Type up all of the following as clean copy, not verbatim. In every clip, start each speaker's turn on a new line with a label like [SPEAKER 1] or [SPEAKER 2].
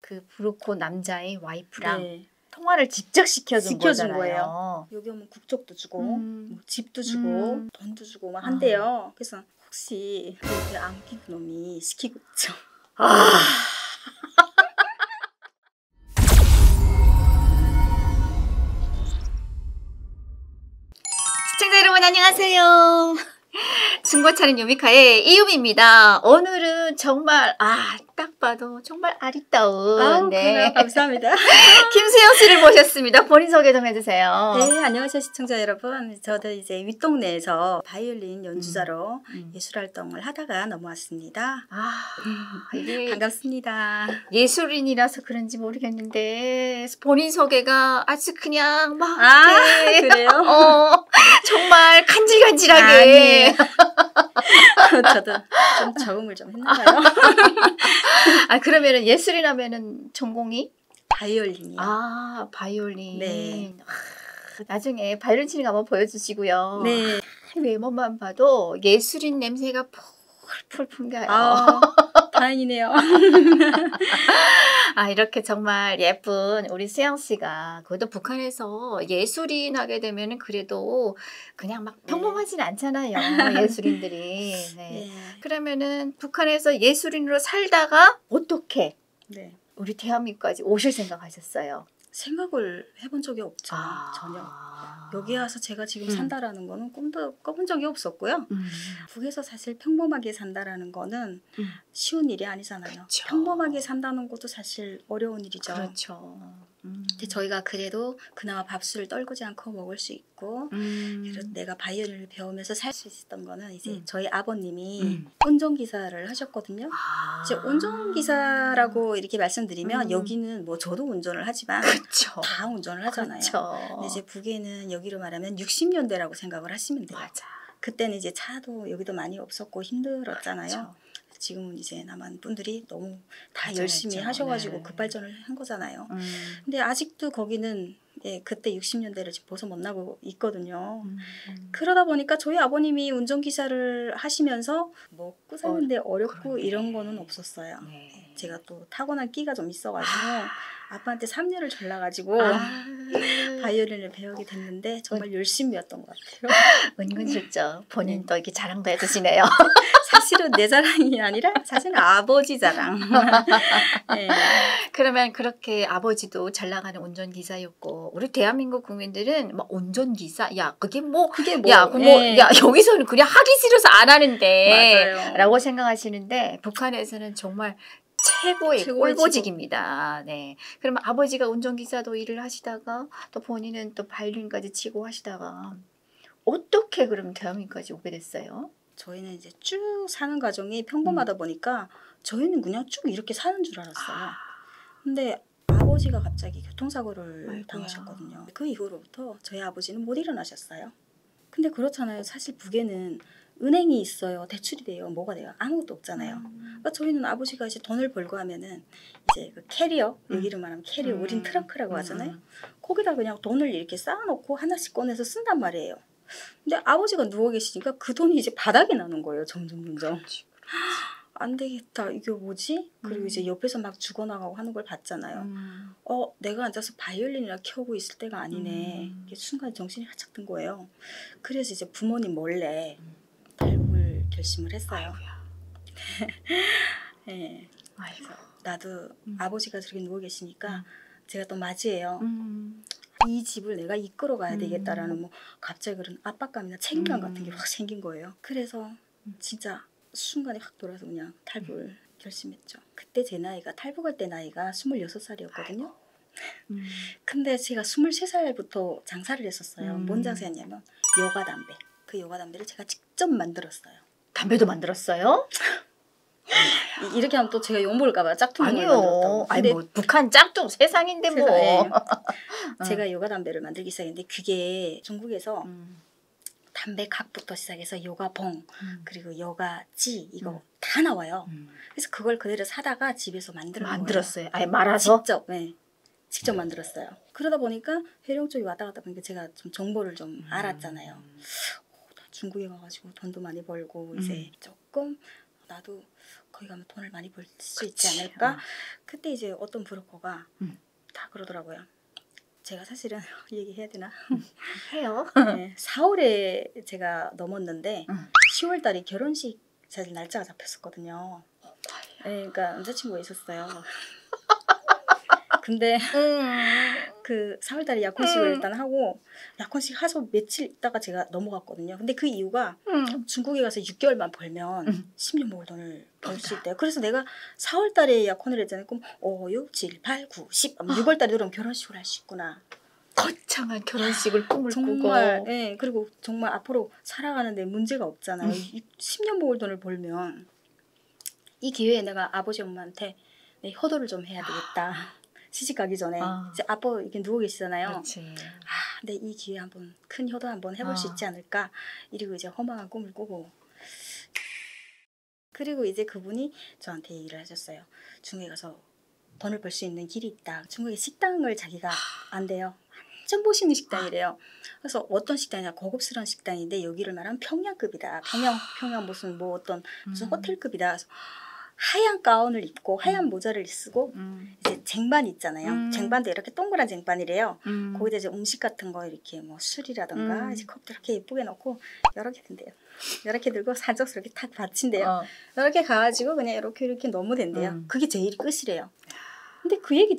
[SPEAKER 1] 그 브로커 남자의 와이프랑
[SPEAKER 2] 네.
[SPEAKER 1] 통화를 직접 시켜준
[SPEAKER 2] 시켜준
[SPEAKER 1] 거잖아요.
[SPEAKER 2] 거예요. 여기 오면 국적도 주고 뭐 집도 주고 돈도 주고 막 한대요. 그래서 혹시 그 안기는 놈이 시키고 있죠.
[SPEAKER 1] 시청자 여러분 안녕하세요. 중고차는 유미카의 이유미입니다. 오늘은 정말 딱 봐도 정말 아리따운
[SPEAKER 2] 그래요? 감사합니다.
[SPEAKER 1] 김수영 씨를 모셨습니다. 본인 소개 좀 해주세요.
[SPEAKER 2] 네, 안녕하세요 시청자 여러분. 저도 이제 윗동네에서 바이올린 연주자로 예술활동을 하다가 넘어왔습니다.
[SPEAKER 1] 이게
[SPEAKER 2] 반갑습니다.
[SPEAKER 1] 예술인이라서 그런지 모르겠는데 본인 소개가 아주 그냥 막
[SPEAKER 2] 그래요?
[SPEAKER 1] 정말 간질간질하게.
[SPEAKER 2] 아니에요. 저도 좀 적응을 좀 했나봐요.
[SPEAKER 1] 그러면은 예술이라면은 전공이?
[SPEAKER 2] 바이올린이요.
[SPEAKER 1] 바이올린.
[SPEAKER 2] 네.
[SPEAKER 1] 나중에 바이올린 치는 거 한번 보여주시고요.
[SPEAKER 2] 네.
[SPEAKER 1] 외모만 봐도 예술인 냄새가 풀풀 풍겨요.
[SPEAKER 2] 다행이네요.
[SPEAKER 1] 이렇게 정말 예쁜 우리 수영 씨가 그것도 북한에서 예술인 하게 되면은 그래도 그냥 막 평범하진 않잖아요. 예술인들이. 네. 그러면은 북한에서 예술인으로 살다가 어떻게 우리 대한민국까지 오실 생각하셨어요?
[SPEAKER 2] 생각을 해본 적이 없죠. 전혀. 여기 와서 제가 지금 산다라는 거는 꿈도 꿔본 적이 없었고요. 북에서 사실 평범하게 산다라는 거는 쉬운 일이 아니잖아요.
[SPEAKER 1] 그쵸.
[SPEAKER 2] 평범하게 산다는 것도 사실 어려운 일이죠.
[SPEAKER 1] 그렇죠.
[SPEAKER 2] 근데 저희가 그래도 그나마 밥술을 떨구지 않고 먹을 수 있고 그래서 내가 바이올린을 배우면서 살 수 있었던 거는 이제 저희 아버님이 운전기사를 하셨거든요. 이제 운전기사라고 이렇게 말씀드리면 여기는 뭐 저도 운전을 하지만
[SPEAKER 1] 그쵸.
[SPEAKER 2] 다 운전을 하잖아요.
[SPEAKER 1] 그쵸.
[SPEAKER 2] 근데 이제 북에는 여기로 말하면 60년대라고 생각을 하시면 돼요.
[SPEAKER 1] 맞아.
[SPEAKER 2] 그때는 이제 차도 여기도 많이 없었고 힘들었잖아요.
[SPEAKER 1] 그렇죠.
[SPEAKER 2] 지금은 이제 남한 분들이 너무 다
[SPEAKER 1] 발전했죠.
[SPEAKER 2] 열심히 하셔가지고
[SPEAKER 1] 네.
[SPEAKER 2] 급발전을 한 거잖아요.
[SPEAKER 1] 음.
[SPEAKER 2] 근데 아직도 거기는 그때 60년대를 지금 벗어 못 나고 있거든요. 그러다 보니까 저희 아버님이 운전기사를 하시면서 먹고 사는데 어렵고
[SPEAKER 1] 그러네.
[SPEAKER 2] 이런 거는 없었어요.
[SPEAKER 1] 네.
[SPEAKER 2] 제가 또 타고난 끼가 좀 있어가지고 아빠한테 삼녀를 졸라가지고 바이올린을 배우게 됐는데 정말 열심히였던 것 같아요.
[SPEAKER 1] 은근슬쩍 본인도 이렇게 자랑도 해주시네요.
[SPEAKER 2] 사실은 내 자랑이 아니라 사실은 아버지 자랑. 네.
[SPEAKER 1] 그러면 그렇게 아버지도 잘 나가는 운전기사였고 우리 대한민국 국민들은 막 운전기사 그게 뭐 여기서는 그냥 하기 싫어서 안 하는데
[SPEAKER 2] 맞아요.
[SPEAKER 1] 라고 생각하시는데 북한에서는 정말 최고의 꿀보직입니다. 네. 그러면 아버지가 운전기사도 일을 하시다가 또 본인은 또 바이올린까지 치고 하시다가 어떻게 그럼 대한민국까지 오게 됐어요?
[SPEAKER 2] 저희는 이제 쭉 사는 과정이 평범하다 보니까 저희는 그냥 쭉 이렇게 사는 줄 알았어요. 근데 아버지가 갑자기 교통사고를 당하셨거든요. 그 이후로부터 저희 아버지는 못 일어나셨어요. 근데 그렇잖아요. 사실 북에는 은행이 있어요. 대출이 돼요. 뭐가 돼요? 아무것도 없잖아요. 그러니까 저희는 아버지가 이제 돈을 벌고 하면은 이제 그 캐리어, 여기로 말하면 캐리어, 우린 트렁크라고 하잖아요. 거기다 그냥 돈을 이렇게 쌓아놓고 하나씩 꺼내서 쓴단 말이에요. 근데 아버지가 누워 계시니까 그 돈이 이제 바닥에 나는 거예요. 점점. 안 되겠다. 이게 뭐지? 그리고 이제 옆에서 막 죽어나가고 하는 걸 봤잖아요. 내가 앉아서 바이올린이나 켜고 있을 때가 아니네. 이게 순간 정신이 활짝 든 거예요. 그래서 이제 부모님 몰래 탈북을 결심을 했어요. 네. 그래서 나도 아버지가 저렇게 누워 계시니까 제가 또 맞이해요. 이 집을 내가 이끌어 가야 되겠다라는 뭐 갑자기 그런 압박감이나 책임감 같은 게 확 생긴 거예요. 그래서 진짜 순간에 확 돌아서 그냥 탈북을 결심했죠. 그때 제 나이가 탈북할 때 나이가 26살이었거든요. 근데 제가 23살부터 장사를 했었어요. 뭔 장사였냐면 여가 담배. 그 여가 담배를 제가 직접 만들었어요.
[SPEAKER 1] 담배도 만들었어요?
[SPEAKER 2] 이렇게 하면 또 제가 욕먹을까봐 짝퉁을
[SPEAKER 1] 아니요.
[SPEAKER 2] 만들었다고.
[SPEAKER 1] 아니 뭐 북한 짝퉁 세상인데 뭐.
[SPEAKER 2] 제가 여가 담배를 만들기 시작했는데 그게 중국에서 담배 각부터 시작해서 여가봉 그리고 여가찌 이거 다 나와요. 그래서 그걸 그대로 사다가 집에서
[SPEAKER 1] 만들었어요. 아예 말아서?
[SPEAKER 2] 직접 만들었어요. 그러다 보니까 회령 쪽에 왔다 갔다 보니까 제가 좀 정보를 좀 알았잖아요. 중국에 가가지고 돈도 많이 벌고 이제 조금 나도 거기 가면 돈을 많이 벌 수 있지 않을까? 그때 이제 어떤 브로커가 다 그러더라고요. 제가 사실은 얘기해야 되나?
[SPEAKER 1] 해요.
[SPEAKER 2] 네, 4월에 제가 넘었는데 10월 달에 결혼식 사실 날짜가 잡혔었거든요. 네, 그러니까 남자친구가 있었어요. 근데 그 4월 달에 약혼식을 일단 하고 약혼식 하서 며칠 있다가 제가 넘어갔거든요. 근데 그 이유가 중국에 가서 6개월만 벌면 10년 먹을 돈을 벌 수 있대요. 그래서 내가 4월 달에 약혼을 했잖아요. 그럼 5, 6, 7, 8, 9, 10 6월 달에 그럼 결혼식을 할 수 있구나.
[SPEAKER 1] 거창한 결혼식을 꿈을
[SPEAKER 2] 정말,
[SPEAKER 1] 꾸고.
[SPEAKER 2] 예, 그리고 정말 앞으로 살아가는데 문제가 없잖아요. 10년 먹을 돈을 벌면 이 기회에 내가 아버지 엄마한테 네, 효도를 좀 해야 되겠다. 시집 가기 전에 이제 아빠 이렇게 누워 계시잖아요.
[SPEAKER 1] 그렇지.
[SPEAKER 2] 네, 이 기회에 한번 큰 효도 한번 해볼 수 있지 않을까. 이러고 이제 허망한 꿈을 꾸고. 그리고 이제 그분이 저한테 얘기를 하셨어요. 중국에 가서 돈을 벌 수 있는 길이 있다. 중국에 식당을 자기가 안 돼요. 완전 멋있는 식당이래요. 그래서 어떤 식당이냐, 고급스러운 식당인데 여기를 말하면 평양급이다. 평양 무슨 뭐 어떤 무슨 호텔급이다. 그래서 하얀 가운을 입고 하얀 모자를 쓰고 이제 쟁반 있잖아요. 쟁반도 이렇게 동그란 쟁반이래요. 거기다 이제 음식 같은 거 이렇게 뭐 술이라든가 이제 컵도 이렇게 예쁘게 넣고 이렇게 된대요. 이렇게 들고 사적스럽게 탁 받친대요. 이렇게 가가지고 그냥 이렇게 넣으면 된대요. 그게 제일 끝이래요. 근데 그 얘기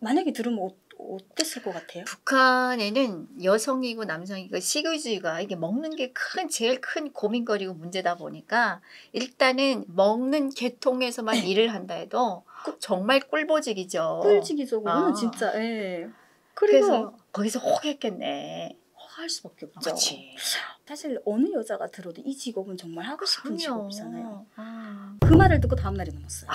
[SPEAKER 2] 만약에 들으면 어땠을 것 같아요?
[SPEAKER 1] 북한에는 여성이고 남성이고 식유주의가 이게 먹는 게 제일 큰 고민거리고 문제다 보니까 일단은 먹는 계통에서만 일을 한다 해도 정말 꿀보직이죠.
[SPEAKER 2] 꿀직이죠. 그거는 진짜. 예.
[SPEAKER 1] 그래서 거기서 혹했겠네.
[SPEAKER 2] 할 수밖에 없죠.
[SPEAKER 1] 그렇지.
[SPEAKER 2] 사실 어느 여자가 들어도 이 직업은 정말 하고 싶은
[SPEAKER 1] 그럼요.
[SPEAKER 2] 직업이잖아요. 그 말을 듣고 다음 날에 넘었어요.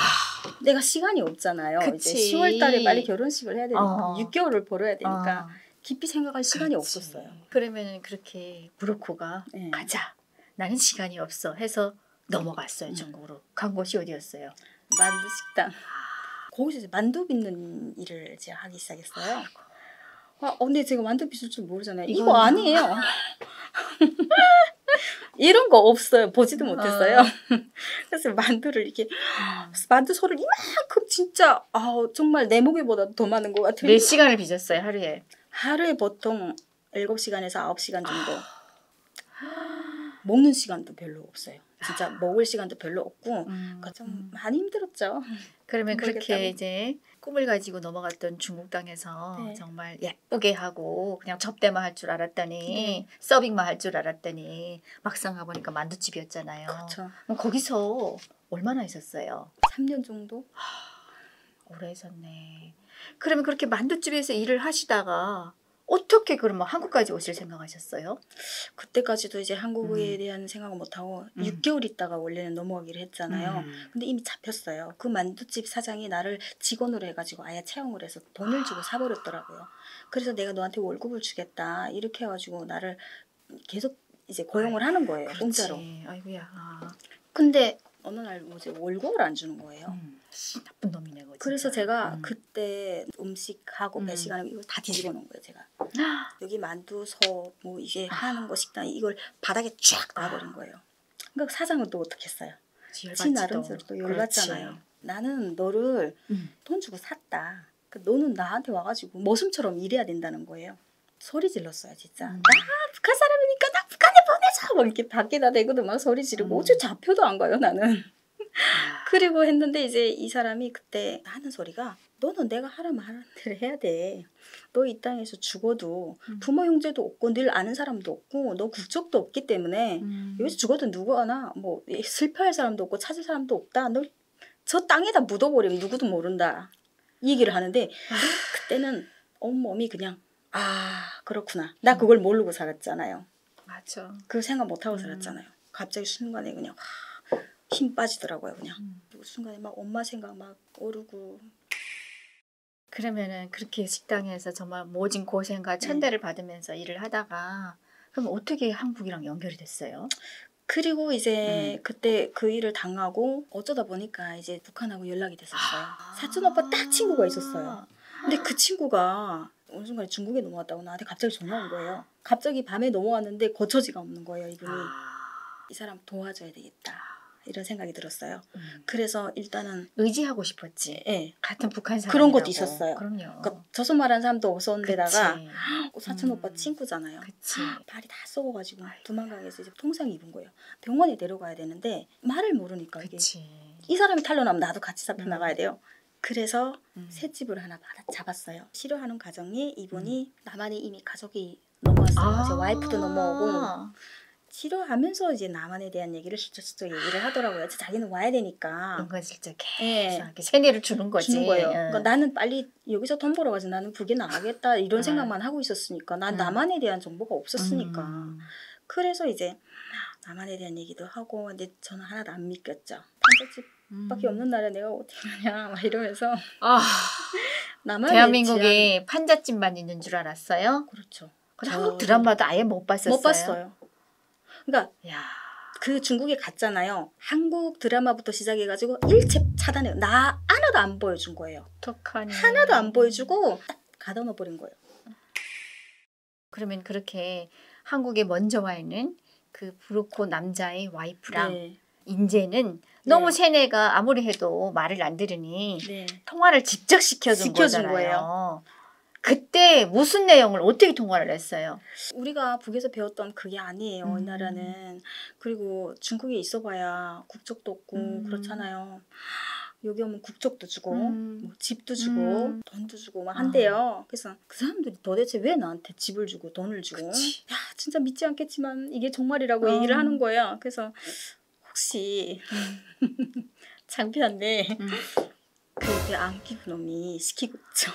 [SPEAKER 2] 내가 시간이 없잖아요.
[SPEAKER 1] 그치.
[SPEAKER 2] 이제 10월 달에 빨리 결혼식을 해야 되니까 6개월을 벌어야 되니까 깊이 생각할 시간이 없었어요.
[SPEAKER 1] 그러면 그렇게 브로커가 가자. 나는 시간이 없어 해서 넘어갔어요. 중국으로. 간 곳이 어디였어요?
[SPEAKER 2] 만두 식당. 거기서 이제 만두 빚는 일을 이제 하기 시작했어요. 근데 제가 만두 빚을 줄 모르잖아요. 이거 아니에요. 이런 거 없어요. 보지도 못했어요. 그래서 만두를 이렇게 만두 소를 이만큼 진짜 정말 내 무게보다 더 많은 것 같아요.
[SPEAKER 1] 몇 시간을 빚었어요 하루에?
[SPEAKER 2] 하루에 보통 7시간에서 9시간 정도. 먹는 시간도 별로 없어요. 진짜 먹을 시간도 별로 없고 좀 많이 힘들었죠.
[SPEAKER 1] 그러면 그렇게 이제 꿈을 가지고 넘어갔던 중국 땅에서 정말 예쁘게 하고 그냥 접대만 할 줄 알았더니 서빙만 할 줄 알았더니 막상 가보니까 만두집이었잖아요.
[SPEAKER 2] 그렇죠.
[SPEAKER 1] 그럼 거기서 얼마나 있었어요?
[SPEAKER 2] 3년 정도?
[SPEAKER 1] 오래 있었네. 그러면 그렇게 만두집에서 일을 하시다가 어떻게 그러면 한국까지 오실 생각하셨어요?
[SPEAKER 2] 그때까지도 이제 한국에 대한 생각을 못하고 6개월 있다가 원래는 넘어가기로 했잖아요. 근데 이미 잡혔어요. 그 만두집 사장이 나를 직원으로 해가지고 아예 채용을 해서 돈을 주고 사버렸더라고요. 그래서 내가 너한테 월급을 주겠다 이렇게 해가지고 나를 계속 이제 고용을 하는 거예요. 공짜로.
[SPEAKER 1] 아이고야.
[SPEAKER 2] 근데 어느 날 뭐지 월급을 안 주는 거예요.
[SPEAKER 1] 나쁜 놈이네. 그거
[SPEAKER 2] 그래서 제가 그때 음식하고 배식하는 이걸 다 뒤집어 놓은 거예요. 제가 여기 만두소 뭐 이게 하는 거 식당 이걸 바닥에 쫙 놔버린 거예요. 그러니까 사장은 또 어떻게 했어요? 지 나름대로 또 열받잖아요. 나는 너를 돈 주고 샀다. 너는 나한테 와가지고 머슴처럼 일해야 된다는 거예요. 소리 질렀어요 진짜. 나 북한 사람이니까 나 북한에 보내줘. 막 이렇게 밖에다 대고도 막 소리 지르고 어째 잡혀도 안 가요 나는. 그리고 했는데 이제 이 사람이 그때 하는 소리가 너는 내가 하라면 하라는 대로 해야 돼. 너 이 땅에서 죽어도 부모 형제도 없고 늘 아는 사람도 없고 너 국적도 없기 때문에 여기서 죽어도 누구 하나 뭐 슬퍼할 사람도 없고 찾을 사람도 없다. 너 저 땅에다 묻어버리면 누구도 모른다. 이 얘기를 하는데 그때는 온몸이 그냥 그렇구나. 나 그걸 모르고 살았잖아요.
[SPEAKER 1] 맞아.
[SPEAKER 2] 그 생각 못하고 살았잖아요. 갑자기 순간에 그냥 힘 빠지더라고요. 그냥 순간에 막 엄마 생각 막 오르고.
[SPEAKER 1] 그러면은 그렇게 식당에서 정말 모진 고생과 천대를 받으면서 일을 하다가 그럼 어떻게 한국이랑 연결이 됐어요?
[SPEAKER 2] 그리고 이제 그때 그 일을 당하고 어쩌다 보니까 이제 북한하고 연락이 됐었어요. 사촌 오빠 딱 친구가 있었어요. 근데 그 친구가 어느 순간에 중국에 넘어왔다고 나한테 갑자기 전화 온 거예요. 갑자기 밤에 넘어왔는데 고처지가 없는 거예요. 이분이. 이 사람 도와줘야 되겠다 이런 생각이 들었어요. 그래서 일단은
[SPEAKER 1] 의지하고 싶었지.
[SPEAKER 2] 예.
[SPEAKER 1] 같은 북한 사람
[SPEAKER 2] 그런 것도 있었어요.
[SPEAKER 1] 그럼요.
[SPEAKER 2] 그러니까 저선 말하는 사람도 없었는데다가
[SPEAKER 1] 그치.
[SPEAKER 2] 사촌 오빠 친구잖아요.
[SPEAKER 1] 그치.
[SPEAKER 2] 발이 다 썩어가지고 도망가게해서 이제 통상 입은 거예요. 병원에 데려가야 되는데 말을 모르니까 이게
[SPEAKER 1] 그치.
[SPEAKER 2] 이 사람이 탈려나면 나도 같이 잡혀 나가야 돼요. 그래서
[SPEAKER 1] 음.
[SPEAKER 2] 새집을 하나 잡았어요. 치료하는 과정에 이분이 남한에 이미 가족이 넘어왔어요. 제 와이프도 넘어오고 치료하면서 이제 남한에 대한 얘기를 슬쩍슬쩍 얘기를 하더라고요. 자기는 와야 되니까.
[SPEAKER 1] 은근슬쩍
[SPEAKER 2] 예.
[SPEAKER 1] 계속 이렇게 세뇌를 주는 거지.
[SPEAKER 2] 주는 거예요. 그러니까 나는 빨리 여기서 돈 벌어가지고 나는 북에 나가겠다 이런 생각만 하고 있었으니까 난 남한에 대한 정보가 없었으니까. 그래서 이제 남한에 대한 얘기도 하고 근데 저는 하나도 안 믿겼죠. 판잣집밖에 없는 나라에 내가 어떻게 하냐 막 이러면서
[SPEAKER 1] 대한민국에 판잣집만 있는 줄 알았어요?
[SPEAKER 2] 그렇죠.
[SPEAKER 1] 한국 드라마도 아예 못 봤었어요?
[SPEAKER 2] 못 봤어요. 그러니까
[SPEAKER 1] 야.
[SPEAKER 2] 그 중국에 갔잖아요. 한국 드라마부터 시작해가지고 일체 차단해요. 나 하나도 안 보여준 거예요.
[SPEAKER 1] 어떡하니.
[SPEAKER 2] 하나도 안 보여주고 딱 가둬놔 버린 거예요.
[SPEAKER 1] 그러면 그렇게 한국에 먼저 와 있는 그 브로커 남자의 와이프랑 이제는 너무 세뇌가 아무리 해도 말을 안 들으니 통화를 직접 시켜준 거잖아요. 그때 무슨 내용을 어떻게 통화를 했어요?
[SPEAKER 2] 우리가 북에서 배웠던 그게 아니에요. 이 나라는. 그리고 중국에 있어봐야 국적도 없고 그렇잖아요. 여기 오면 국적도 주고 뭐 집도 주고 돈도 주고 막 한대요. 그래서 그 사람들이 도대체 왜 나한테 집을 주고 돈을 주고 야 진짜 믿지 않겠지만 이게 정말이라고 얘기를 하는 거예요. 그래서 혹시 창피한데 그 안기부 놈이 시키고 있죠.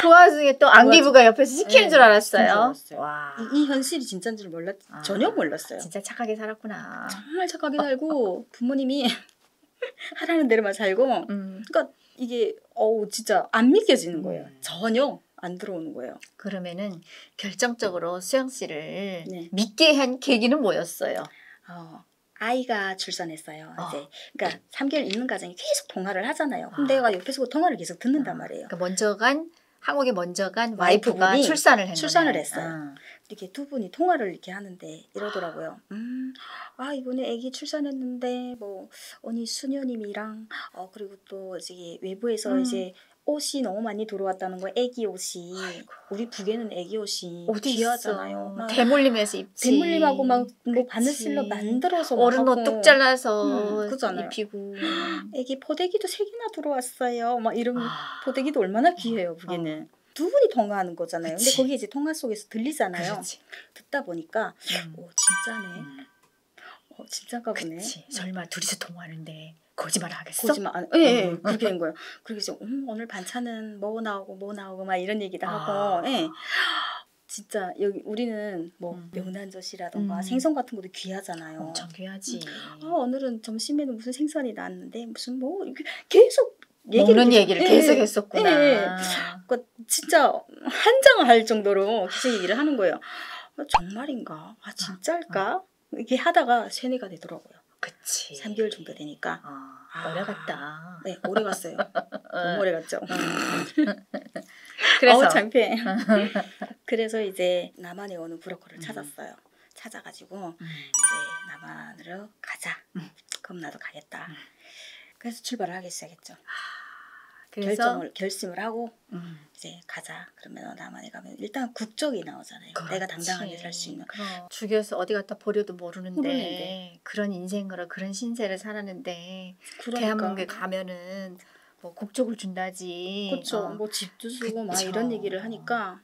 [SPEAKER 1] 그 와중에 또 안기부가 옆에서 시키는 줄 알았어요.
[SPEAKER 2] 와. 이 현실이 진짜인 줄 전혀 몰랐어요.
[SPEAKER 1] 진짜 착하게 살았구나.
[SPEAKER 2] 정말 착하게 살고 부모님이 하라는 대로만 살고 그러니까 이게 진짜 안 믿겨지는 거예요. 전혀 안 들어오는 거예요.
[SPEAKER 1] 그러면은 결정적으로 수영 씨를 믿게 한 계기는 뭐였어요?
[SPEAKER 2] 아이가 출산했어요. 이제 그러니까 3개월 있는 과정에 계속 통화를 하잖아요. 그럼 내가 옆에서 통화를 계속 듣는단 말이에요.
[SPEAKER 1] 그러니까 한국에 먼저 간 와이프가 출산을
[SPEAKER 2] 했어요. 이렇게 두 분이 통화를 이렇게 하는데 이러더라고요. 이번에 아기 출산했는데 뭐 언니 수녀님이랑 그리고 또 이제 외부에서 이제 옷이 너무 많이 들어왔다는 거예요. 애기 옷이. 아이고. 우리 북에는 애기 옷이 귀하잖아요.
[SPEAKER 1] 대물림해서 입지.
[SPEAKER 2] 대물림하고 막 뭐 바느질로 만들어서
[SPEAKER 1] 어른 옷 뚝 잘라서 입히고.
[SPEAKER 2] 애기 포대기도 3개나 들어왔어요. 막 이런 포대기도 얼마나 귀해요. 북에는. 두 분이 통화하는 거잖아요. 근데 거기 이제 통화 속에서 들리잖아요.
[SPEAKER 1] 그렇지.
[SPEAKER 2] 듣다 보니까 진짜네. 진짜가 보네.
[SPEAKER 1] 그치. 설마 둘이서 통화하는데 거짓말 하겠어?
[SPEAKER 2] 거짓말 안 해. 그렇게 된 거예요. 그리고 이제 오늘 반찬은 뭐 나오고 막 이런 얘기도 하고. 진짜 여기 우리는 뭐 명란젓이라던가 생선 같은 것도 귀하잖아요.
[SPEAKER 1] 엄청 귀하지.
[SPEAKER 2] 오늘은 점심에는 무슨 생선이 나왔는데 무슨 뭐 이렇게 계속
[SPEAKER 1] 먹는 얘기를 계속 했었구나.
[SPEAKER 2] 그러니까 진짜 한장할 정도로 계속 얘기를 하는 거예요. 정말인가? 진짜일까? 이렇게 하다가 세뇌가 되더라고요.
[SPEAKER 1] 그치.
[SPEAKER 2] 3개월 정도 되니까.
[SPEAKER 1] 오래 갔다.
[SPEAKER 2] 네, 오래 갔어요. 너무 오래 갔죠.
[SPEAKER 1] 그래서
[SPEAKER 2] 창피해. 그래서 이제 남한에 오는 브로커를 찾았어요. 찾아가지고 이제 남한으로 가자. 그럼 나도 가겠다. 그래서 출발을 하기 시작했죠.
[SPEAKER 1] 그래서
[SPEAKER 2] 결심을 하고 이제 가자. 그러면 남한에 가면 일단 국적이 나오잖아요.
[SPEAKER 1] 그렇지.
[SPEAKER 2] 내가 당당하게 살 수 있는.
[SPEAKER 1] 죽여서 어디 갔다 버려도 모르는데 그런 인생으로 그런 신세를 살았는데 대한민국에 가면은 뭐 국적을 준다지.
[SPEAKER 2] 그렇죠. 뭐 집도 주고 막 이런 얘기를 하니까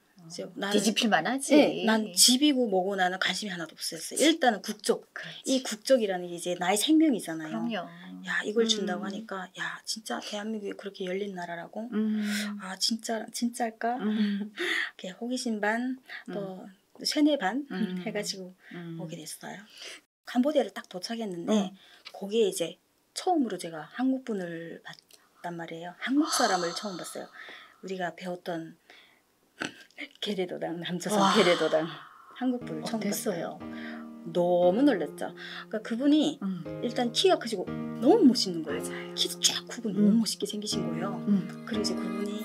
[SPEAKER 1] 뒤집힐만 하지.
[SPEAKER 2] 네, 난 집이고 뭐고 나는 관심이 하나도 없었어요. 일단은 국적.
[SPEAKER 1] 그렇지.
[SPEAKER 2] 이 국적이라는 게 이제 나의 생명이잖아요.
[SPEAKER 1] 그럼요.
[SPEAKER 2] 야 이걸 준다고 하니까 야 진짜 대한민국이 그렇게 열린 나라라고? 진짜일까? 이렇게 호기심 반 또 세뇌 반 해가지고 오게 됐어요. 캄보디아를 딱 도착했는데 거기에 이제 처음으로 제가 한국분을 봤단 말이에요. 한국 사람을 처음 봤어요. 우리가 배웠던 게레도당 남조선 게레도당 한국분을 처음 봤어요. 너무 놀랐죠. 그러니까 그분이 일단 키가 크시고 너무 멋있는 거예요. 키도 쫙 크고 너무 멋있게 생기신 거예요. 그리고 이제 그분이